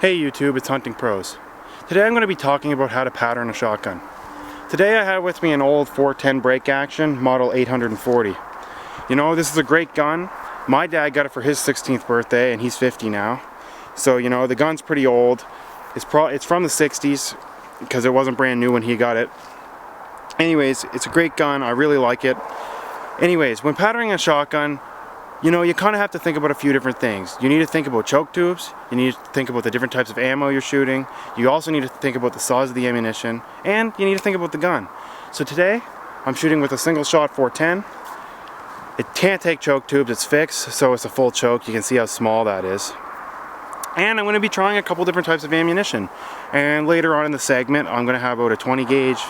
Hey YouTube, it's Hunting Pros. Today I'm going to be talking about how to pattern a shotgun. Today I have with me an old 410 break action model 840. You know, this is a great gun. My dad got it for his 16th birthday and he's 50 now. So you know, the gun's pretty old. It's from the 60s because it wasn't brand new when he got it. Anyways, it's a great gun. I really like it. Anyways, when patterning a shotgun, you know, you kind of have to think about a few different things. You need to think about choke tubes, you need to think about the different types of ammo you're shooting, you also need to think about the size of the ammunition, and you need to think about the gun. So today, I'm shooting with a single shot 410. It can't take choke tubes, it's fixed, so it's a full choke. You can see how small that is. And I'm going to be trying a couple different types of ammunition. And later on in the segment, I'm going to have about a 20 gauge,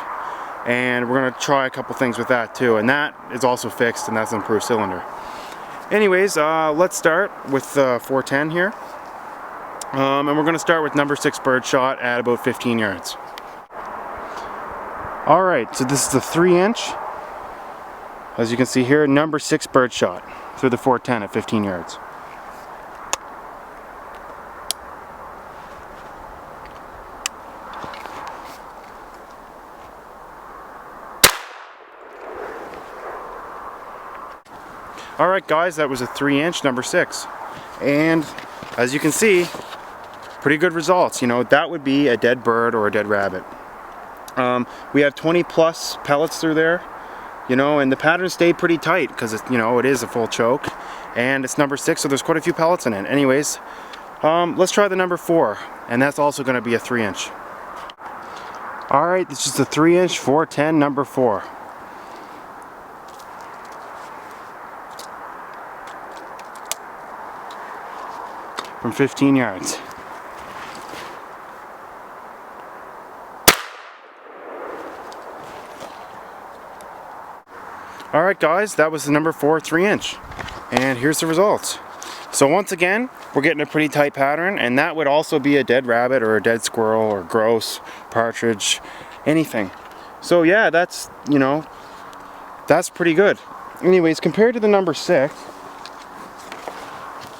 and we're going to try a couple things with that too. And that is also fixed, and that's an improved cylinder. Anyways, let's start with 410 here. And we're going to start with number 6 bird shot at about 15 yards. Alright, so this is the 3-inch. As you can see here, number 6 bird shot through the 410 at 15 yards. Alright guys, that was a 3-inch number 6. And as you can see, pretty good results. You know, that would be a dead bird or a dead rabbit. We have 20 plus pellets through there, you know, and the pattern stayed pretty tight because, you know, it is a full choke. And it's number 6, so there's quite a few pellets in it. Anyways, let's try the number 4, and that's also going to be a 3-inch. Alright, this is the 3-inch 410 number 4. From 15 yards. Alright guys, that was the number 4 3-inch. And here's the results. So once again, we're getting a pretty tight pattern, and that would also be a dead rabbit or a dead squirrel or grouse, partridge, anything. So yeah, that's, you know, that's pretty good. Anyways, compared to the number 6,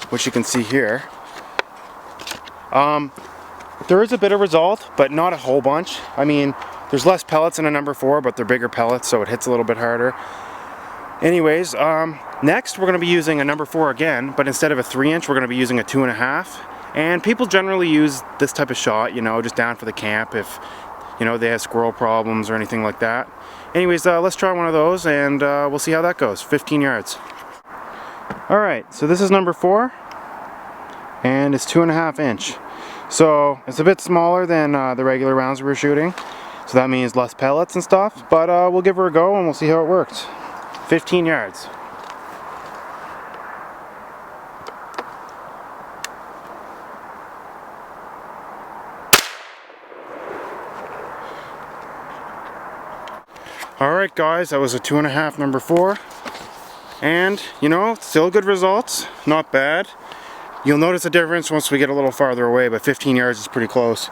which you can see here, there is a bit of result, but not a whole bunch. I mean, there's less pellets in a number 4, but they're bigger pellets, so it hits a little bit harder. Anyways, next we're going to be using a number 4 again, but instead of a 3-inch, we're going to be using a 2.5. And people generally use this type of shot, you know, just down for the camp if, you know, they have squirrel problems or anything like that. Anyways, let's try one of those, and we'll see how that goes. 15 yards. Alright, so this is number 4, and it's 2.5 inch. So it's a bit smaller than the regular rounds we were shooting, so that means less pellets and stuff, but we'll give her a go and we'll see how it works. 15 yards. Alright guys, that was a 2.5 number 4, and you know, still good results, not bad. You'll notice a difference once we get a little farther away, but 15 yards is pretty close.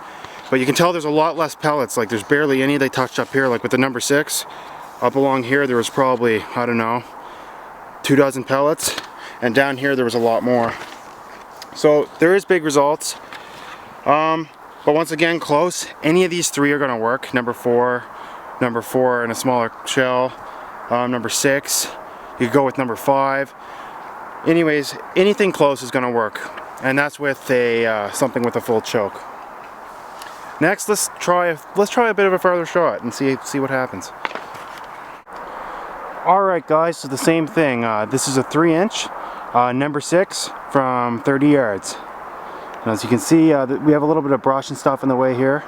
But you can tell there's a lot less pellets, like there's barely any they touched up here, like with the number 6. Up along here there was probably, I don't know, 2 dozen pellets, and down here there was a lot more. So there is big results. But once again, close. Any of these 3 are gonna work. Number 4 in a smaller shell, number 6, you could go with number 5. Anyways, anything close is going to work, and that's with a something with a full choke. Next, let's try a bit of a farther shot and see what happens. Alright guys, so the same thing. This is a 3-inch, number 6 from 30 yards. And as you can see, we have a little bit of brush and stuff in the way here.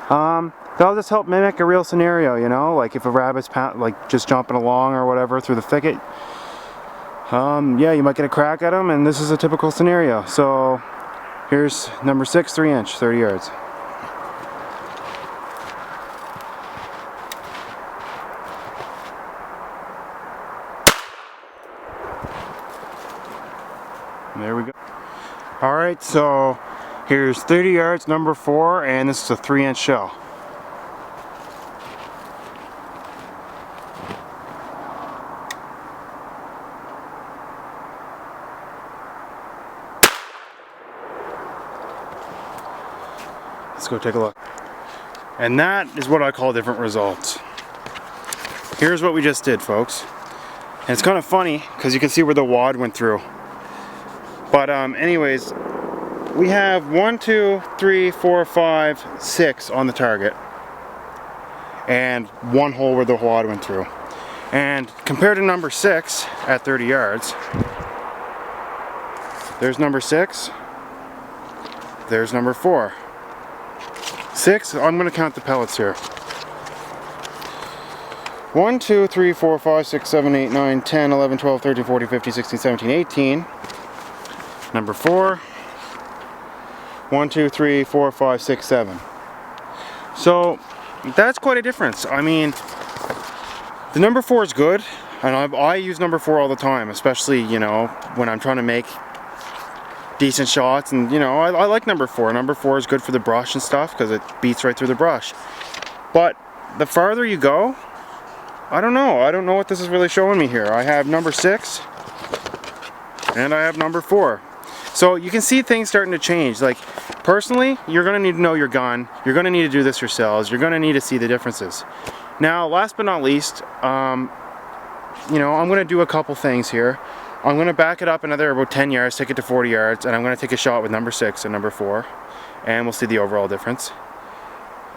That'll just help mimic a real scenario, you know, like if a rabbit's like just jumping along or whatever through the thicket. Yeah, you might get a crack at them, and this is a typical scenario. So here's number 6 3-inch, 30 yards. There we go. Alright, so here's 30 yards, number 4, and this is a 3-inch shell. Let's go take a look. And that is what I call different results. Here's what we just did, folks. And it's kind of funny because you can see where the wad went through. But anyways, we have 1, 2, 3, 4, 5, 6 on the target. And one hole where the wad went through. And compared to number 6 at 30 yards, there's number 6, there's number 4. 6, I'm going to count the pellets here. 1, 2, 3, 4, 5, 6, 7, 8, 9, 10, 11, 12, 13, 14, 15, 16, 17, 18. Number 4. 1, 2, 3, 4, 5, 6, 7. So that's quite a difference. I mean, the number 4 is good, and I use number 4 all the time, especially, you know, when I'm trying to make decent shots. And, you know, I like number 4. Number 4 is good for the brush and stuff because it beats right through the brush. But the farther you go, I don't know what this is really showing me here. I have number 6 and I have number 4. So you can see things starting to change. Like, personally, you're going to need to know your gun. You're going to need to do this yourselves. You're going to need to see the differences. Now, last but not least, you know, I'm going to do a couple things here. I'm going to back it up another about 10 yards, take it to 40 yards, and I'm going to take a shot with number 6 and number 4, and we'll see the overall difference.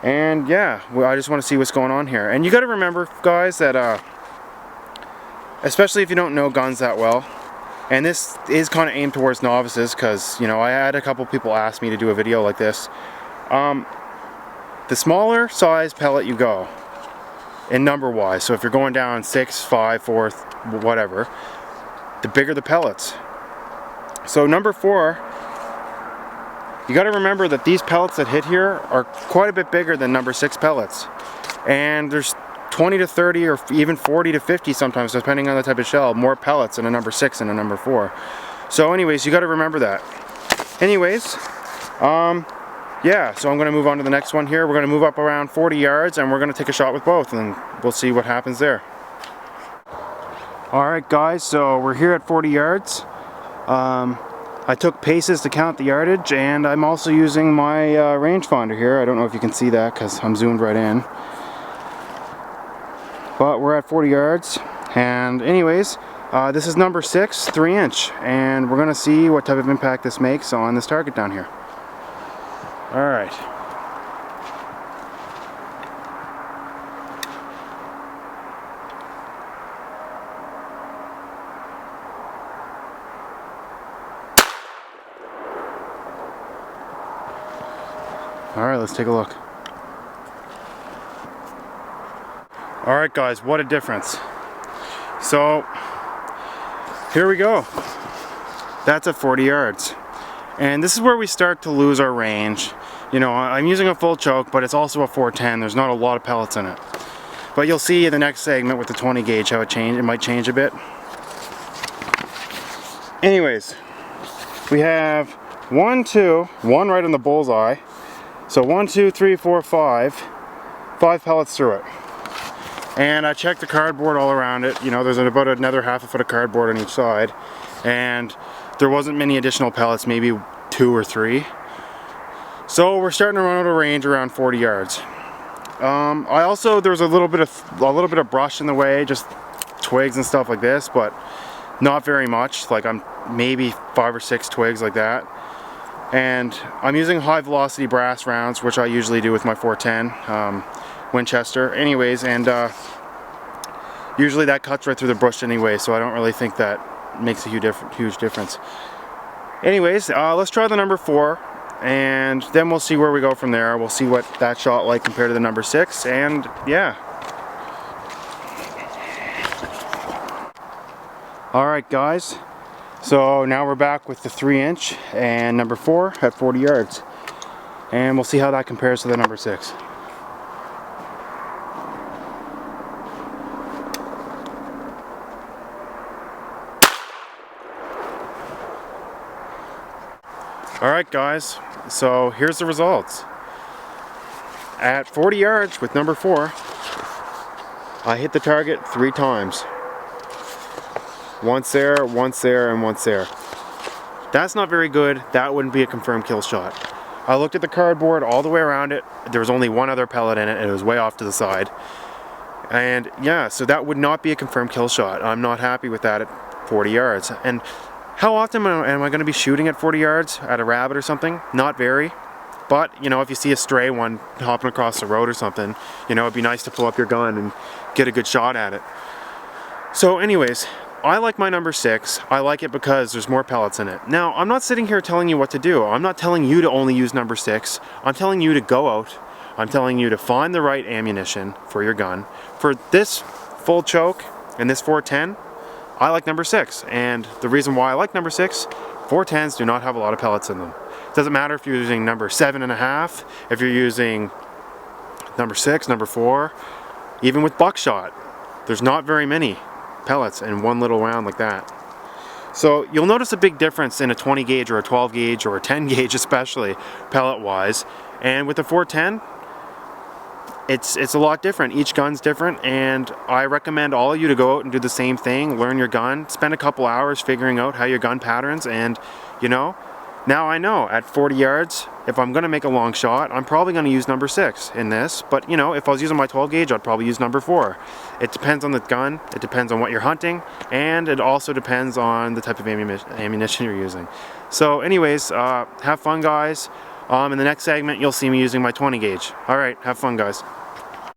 And yeah, well, I just want to see what's going on here. And you got to remember, guys, that especially if you don't know guns that well, and this is kind of aimed towards novices, because, you know, I had a couple people ask me to do a video like this. The smaller size pellet you go, in number wise, so if you're going down 6, 5, 4, whatever, the bigger the pellets. So number 4, you got to remember that these pellets that hit here are quite a bit bigger than number 6 pellets. And there's 20 to 30 or even 40 to 50 sometimes, depending on the type of shell, more pellets in a number 6 and a number 4. So anyways, you got to remember that. Anyways, yeah, so I'm going to move on to the next one here. We're going to move up around 40 yards and we're going to take a shot with both, and we'll see what happens there. Alright guys, so we're here at 40 yards. I took paces to count the yardage, and I'm also using my rangefinder here. I don't know if you can see that because I'm zoomed right in. But we're at 40 yards, and anyways, this is number 6, 3-inch, and we're going to see what type of impact this makes on this target down here. Alright. Alright, let's take a look. Alright guys, what a difference. So, here we go. That's at 40 yards. And this is where we start to lose our range. You know, I'm using a full choke, but it's also a 410. There's not a lot of pellets in it. But you'll see in the next segment with the 20 gauge how it might change a bit. Anyways, we have 1, 2, 1 right on the bullseye. So 1, 2, 3, 4, 5 pellets through it. And I checked the cardboard all around it. You know, there's about another half a foot of cardboard on each side. And there wasn't many additional pellets, maybe 2 or 3. So we're starting to run out of range around 40 yards. I also, there was a little bit of brush in the way, just twigs and stuff like this, but not very much. Like I'm maybe 5 or 6 twigs like that. And I'm using high velocity brass rounds, which I usually do with my 410 Winchester. Anyways, and usually that cuts right through the bush anyway, so I don't really think that makes a huge difference. Anyways, let's try the number 4, and then we'll see where we go from there. We'll see what that shot like compared to the number 6, and yeah. Alright guys. So now we're back with the 3-inch and number 4 at 40 yards. And we'll see how that compares to the number 6. Alright guys, so here's the results. At 40 yards with number 4, I hit the target 3 times. Once there, and once there. That's not very good. That wouldn't be a confirmed kill shot. I looked at the cardboard all the way around it. There was only one other pellet in it, and it was way off to the side. And yeah, so that would not be a confirmed kill shot. I'm not happy with that at 40 yards. And how often am I going to be shooting at 40 yards at a rabbit or something? Not very. But, you know, if you see a stray one hopping across the road or something, you know, it'd be nice to pull up your gun and get a good shot at it. So anyways, I like my number 6. I like it because there's more pellets in it. Now, I'm not sitting here telling you what to do. I'm not telling you to only use number 6. I'm telling you to go out. I'm telling you to find the right ammunition for your gun. For this full choke and this 410, I like number 6. And the reason why I like number 6, 410s do not have a lot of pellets in them. It doesn't matter if you're using number 7.5, if you're using number 6, number 4, even with buckshot. There's not very many pellets in one little round like that. So you'll notice a big difference in a 20 gauge or a 12 gauge or a 10 gauge especially, pellet wise. And with the 410, it's a lot different. Each gun's different, and I recommend all of you to go out and do the same thing, learn your gun, spend a couple hours figuring out how your gun patterns, and you know, now I know at 40 yards, if I'm going to make a long shot, I'm probably going to use number 6 in this, but you know, if I was using my 12 gauge, I'd probably use number 4. It depends on the gun, it depends on what you're hunting, and it also depends on the type of ammunition you're using. So anyways, have fun guys. In the next segment, you'll see me using my 20 gauge. Alright, have fun guys.